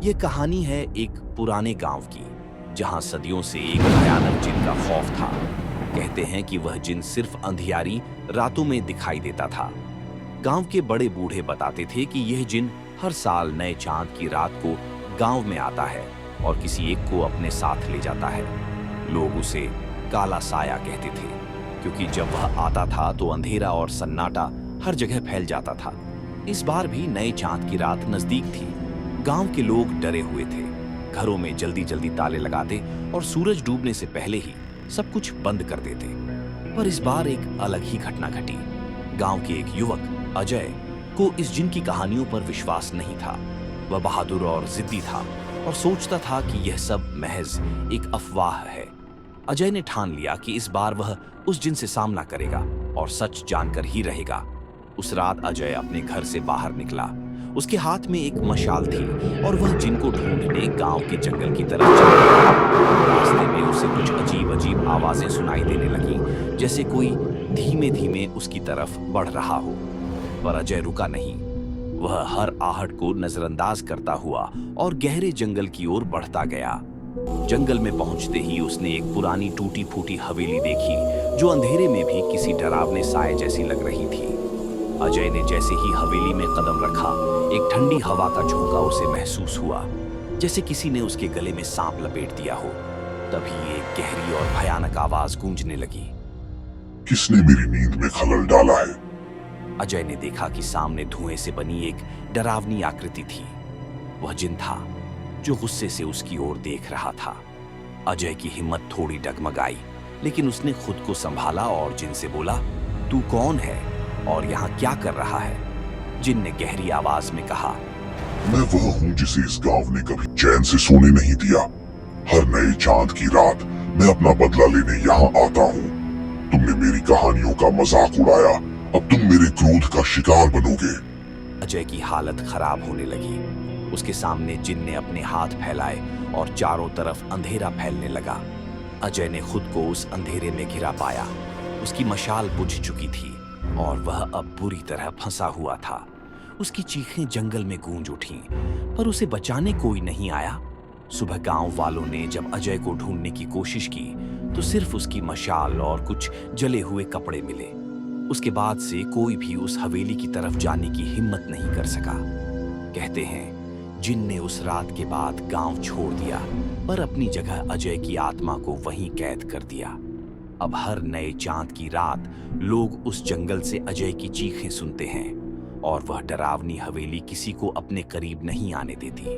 ये कहानी है एक पुराने गांव की, जहां सदियों से एक भयानक जिन का खौफ था। कहते हैं कि वह जिन सिर्फ अंधियारी रातों में दिखाई देता था। गांव के बड़े बूढ़े बताते थे कि यह जिन हर साल नए चांद की रात को गांव में आता है और किसी एक को अपने साथ ले जाता है। लोग उसे काला साया कहते थे, क्योंकि जब वह आता था तो अंधेरा और सन्नाटा हर जगह फैल जाता था। इस बार भी नए चांद की रात नजदीक थी। गांव के लोग डरे हुए थे, घरों में जल्दी जल्दी ताले लगाते और सूरज डूबने से पहले ही सब कुछ बंद कर देते। पर इस बार एक अलग ही घटना घटी। गांव के एक युवक अजय को इस जिन की कहानियों पर विश्वास नहीं था। वह बहादुर और जिद्दी था और सोचता था कि यह सब महज एक अफवाह है। अजय ने ठान लिया कि इस बार वह उस जिन से सामना करेगा और सच जानकर ही रहेगा। उस रात अजय अपने घर से बाहर निकला। उसके हाथ में एक मशाल थी और वह जिन को ढूंढने गांव के जंगल की तरफ चला। रास्ते में उसे कुछ अजीब अजीब आवाजें सुनाई देने लगीं, जैसे कोई धीमे धीमे उसकी तरफ बढ़ रहा हो। पर अजय रुका नहीं। वह हर आहट को नजरअंदाज करता हुआ और गहरे जंगल की ओर बढ़ता गया। जंगल में पहुंचते ही उसने एक पुरानी टूटी फूटी हवेली देखी, जो अंधेरे में भी किसी डरावने साए जैसी लग रही थी। अजय ने जैसे ही हवेली में कदम रखा, एक ठंडी हवा का झोंका उसे महसूस हुआ, जैसे किसी ने उसके गले में सांप लपेट दिया हो। तभी एक गहरी और भयानक आवाज गूंजने लगी। किसने मेरी नींद में खलल डाला है? अजय ने देखा कि सामने धुएं से बनी एक डरावनी आकृति थी। वह जिन था जो गुस्से से उसकी ओर देख रहा था। अजय की हिम्मत थोड़ी डगमगाई, लेकिन उसने खुद को संभाला और जिन से बोला, तू कौन है और यहाँ क्या कर रहा है? जिन ने गहरी आवाज में कहा, मैं वह हूँ जिसे इस गांव ने कभी चैन से सोने नहीं दिया। हर नए चांद की रात मैं अपना बदला लेने यहाँ आता हूँ। तुमने मेरी कहानियों का मजाक उड़ाया, अब तुम मेरे क्रोध का शिकार बनोगे। अजय की हालत खराब होने लगी। उसके सामने जिन ने अपने हाथ फैलाए और चारों तरफ अंधेरा फैलने लगा। अजय ने खुद को उस अंधेरे में घिरा पाया। उसकी मशाल बुझ चुकी थी और वह अब बुरी तरह फंसा हुआ था। उसकी चीखें जंगल में गूंज उठीं, पर उसे बचाने कोई नहीं आया। सुबह गांव वालों ने जब अजय को ढूंढने की कोशिश की तो सिर्फ उसकी मशाल और कुछ जले हुए कपड़े मिले। उसके बाद से कोई भी उस हवेली की तरफ जाने की हिम्मत नहीं कर सका। कहते हैं जिन ने उस रात के बाद गांव छोड़ दिया, पर अपनी जगह अजय की आत्मा को वहीं कैद कर दिया। अब हर नए चांद की रात लोग उस जंगल से अजय की चीखें सुनते हैं और वह डरावनी हवेली किसी को अपने करीब नहीं आने देती।